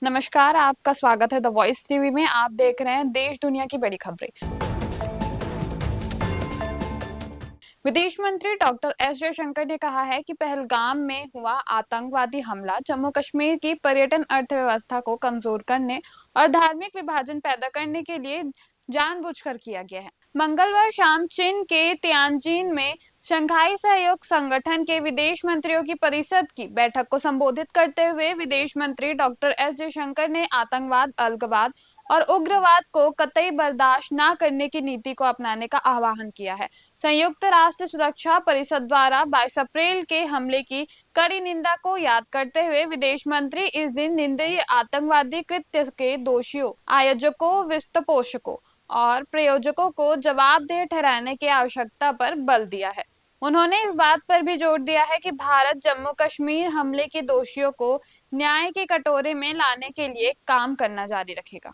नमस्कार, आपका स्वागत है द वॉइस टीवी में। आप देख रहे हैं देश दुनिया की बड़ी खबरें। विदेश मंत्री डॉक्टर एस जयशंकर ने कहा है कि पहलगाम में हुआ आतंकवादी हमला जम्मू कश्मीर की पर्यटन अर्थव्यवस्था को कमजोर करने और धार्मिक विभाजन पैदा करने के लिए जानबूझकर किया गया है। मंगलवार शाम चीन के तियानजिन में शंघाई सहयोग संगठन के विदेश मंत्रियों की परिषद की बैठक को संबोधित करते हुए विदेश मंत्री डॉक्टर एस जयशंकर ने आतंकवाद, अलगाववाद और उग्रवाद को कतई बर्दाश्त न करने की नीति को अपनाने का आह्वान किया है। संयुक्त राष्ट्र सुरक्षा परिषद द्वारा 22 अप्रैल के हमले की कड़ी निंदा को याद करते हुए विदेश मंत्री इस दिन निंदनीय आतंकवादी कृत्य के दोषियों, आयोजकों, वित्तपोषकों और प्रायोजकों को जवाबदेह ठहराने की आवश्यकता पर बल दिया है। उन्होंने इस बात पर भी जोर दिया है कि भारत जम्मू कश्मीर हमले के दोषियों को न्याय के कटोरे में लाने के लिए काम करना जारी रखेगा।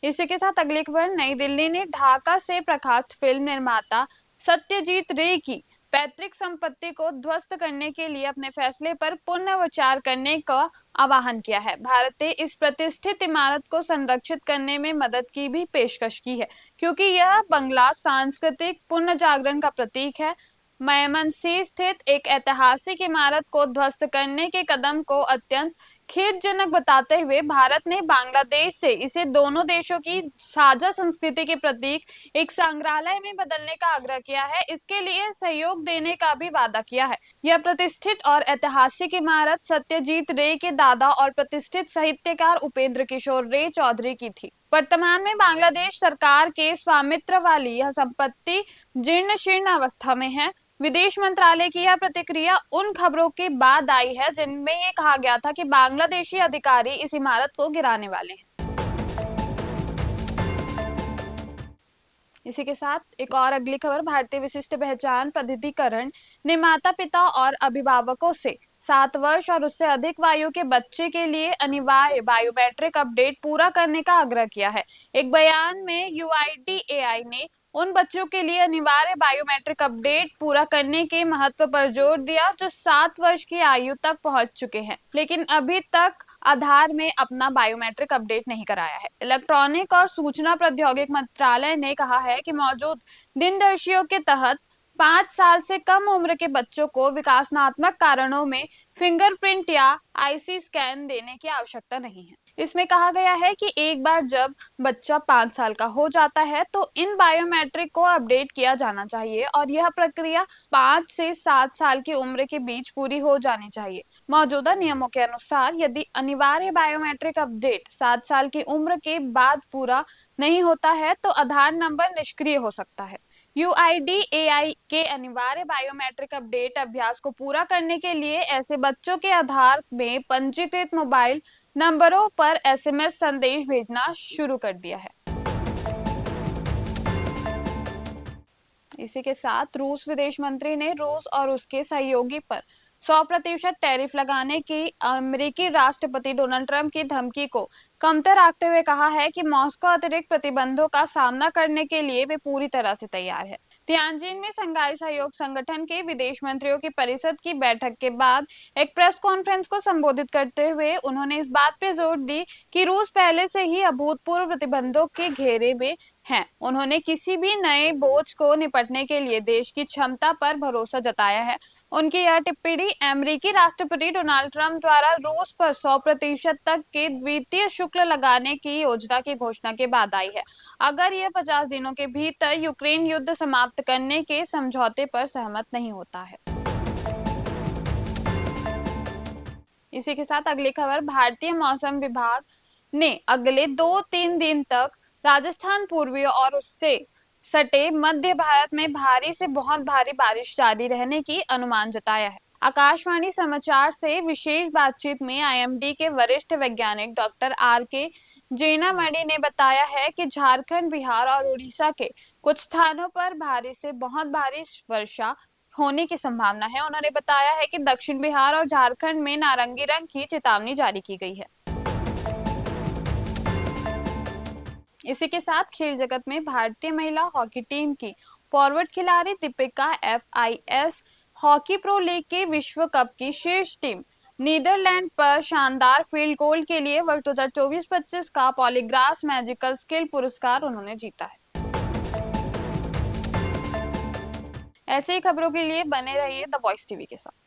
इसी के साथ अगली खबर। नई दिल्ली ने ढाका से प्रकाशित फिल्म निर्माता सत्यजीत रे की पैतृक संपत्ति को ध्वस्त करने के लिए अपने फैसले पर पुनर्विचार करने का आह्वान किया है। भारत ने इस प्रतिष्ठित इमारत को संरक्षित करने में मदद की भी पेशकश की है, क्योंकि यह बंगला सांस्कृतिक पुनर्जागरण का प्रतीक है। मयमनसिंह स्थित एक ऐतिहासिक इमारत को ध्वस्त करने के कदम को अत्यंत खेदजनक बताते हुए भारत ने बांग्लादेश से इसे दोनों देशों की साझा संस्कृति के प्रतीक एक संग्रहालय में बदलने का आग्रह किया है। इसके लिए सहयोग देने का भी वादा किया है। यह प्रतिष्ठित और ऐतिहासिक इमारत सत्यजीत रे के दादा और प्रतिष्ठित साहित्यकार उपेंद्र किशोर रे चौधरी की थी। वर्तमान में बांग्लादेश सरकार के स्वामित्व वाली यह संपत्ति जीर्ण शीर्ण अवस्था में है। विदेश मंत्रालय की यह प्रतिक्रिया उन खबरों के बाद आई है जिनमें ये कहा गया था कि बांग्लादेशी अधिकारी इस इमारत को गिराने वाले हैं। इसी के साथ एक और अगली खबर। भारतीय विशिष्ट पहचान प्राधिकरण ने माता पिता और अभिभावकों से 7 वर्ष और उससे अधिक आयु के बच्चे के लिए अनिवार्य बायोमेट्रिक अपडेट पूरा करने का आग्रह किया है। एक बयान में यूआईडीएआई ने उन बच्चों के लिए अनिवार्य बायोमेट्रिक अपडेट पूरा करने के महत्व पर जोर दिया जो 7 वर्ष की आयु तक पहुंच चुके हैं, लेकिन अभी तक आधार में अपना बायोमेट्रिक अपडेट नहीं कराया है। इलेक्ट्रॉनिक और सूचना प्रौद्योगिकी मंत्रालय ने कहा है कि मौजूद दिनदर्शियों के तहत 5 साल से कम उम्र के बच्चों को विकासात्मक कारणों में फिंगरप्रिंट या आईसी स्कैन देने की आवश्यकता नहीं है। इसमें कहा गया है कि एक बार जब बच्चा 5 साल का हो जाता है तो इन बायोमेट्रिक को अपडेट किया जाना चाहिए और यह प्रक्रिया 5 से 7 साल की उम्र के बीच पूरी हो जानी चाहिए। मौजूदा नियमों के अनुसार यदि अनिवार्य बायोमेट्रिक अपडेट 7 साल की उम्र के बाद पूरा नहीं होता है तो आधार नंबर निष्क्रिय हो सकता है। यूआईडीएआई के अनिवार्य बायोमेट्रिक अपडेट अभ्यास को पूरा करने के लिए ऐसे बच्चों के आधार में पंजीकृत मोबाइल नंबरों पर एसएमएस संदेश भेजना शुरू कर दिया है। इसी के साथ रूस विदेश मंत्री ने रूस और उसके सहयोगी पर 100% टैरिफ लगाने की अमेरिकी राष्ट्रपति डोनाल्ड ट्रंप की धमकी को कमतर आंकते हुए कहा है कि मॉस्को अतिरिक्त प्रतिबंधों का सामना करने के लिए वे पूरी तरह से तैयार है। तियानजिन में शंघाई सहयोग संगठन के विदेश मंत्रियों की परिषद की बैठक के बाद एक प्रेस कॉन्फ्रेंस को संबोधित करते हुए उन्होंने इस बात पर जोर दी कि रूस पहले से ही अभूतपूर्व प्रतिबंधों के घेरे में है। उन्होंने किसी भी नए बोझ को निपटने के लिए देश की क्षमता पर भरोसा जताया है। उनकी यह टिप्पणी अमेरिकी राष्ट्रपति डोनाल्ड ट्रंप द्वारा रूस पर 100% तक के द्वितीय शुल्क लगाने की योजना की घोषणा के बाद आई है, अगर यह 50 दिनों के भीतर यूक्रेन युद्ध समाप्त करने के समझौते पर सहमत नहीं होता है। इसी के साथ अगली खबर। भारतीय मौसम विभाग ने अगले 2-3 दिन तक राजस्थान, पूर्वी और उससे सटे मध्य भारत में भारी से बहुत भारी बारिश जारी रहने की अनुमान जताया है। आकाशवाणी समाचार से विशेष बातचीत में आईएमडी के वरिष्ठ वैज्ञानिक डॉक्टर आर के जैनामणि ने बताया है कि झारखंड, बिहार और उड़ीसा के कुछ स्थानों पर भारी से बहुत भारी वर्षा होने की संभावना है। उन्होंने बताया है कि दक्षिण बिहार और झारखंड में नारंगी रंग की चेतावनी जारी की गई है। इसी के साथ खेल जगत में भारतीय महिला हॉकी टीम की फॉरवर्ड खिलाड़ी Deepika FIS hockey pro league के विश्व कप की शीर्ष टीम नीदरलैंड पर शानदार फील्ड गोल के लिए वर्ष 2024-25 का पॉलीग्रास मैजिकल स्किल पुरस्कार उन्होंने जीता है। ऐसे ही खबरों के लिए बने रहिए द वॉइस टीवी के साथ।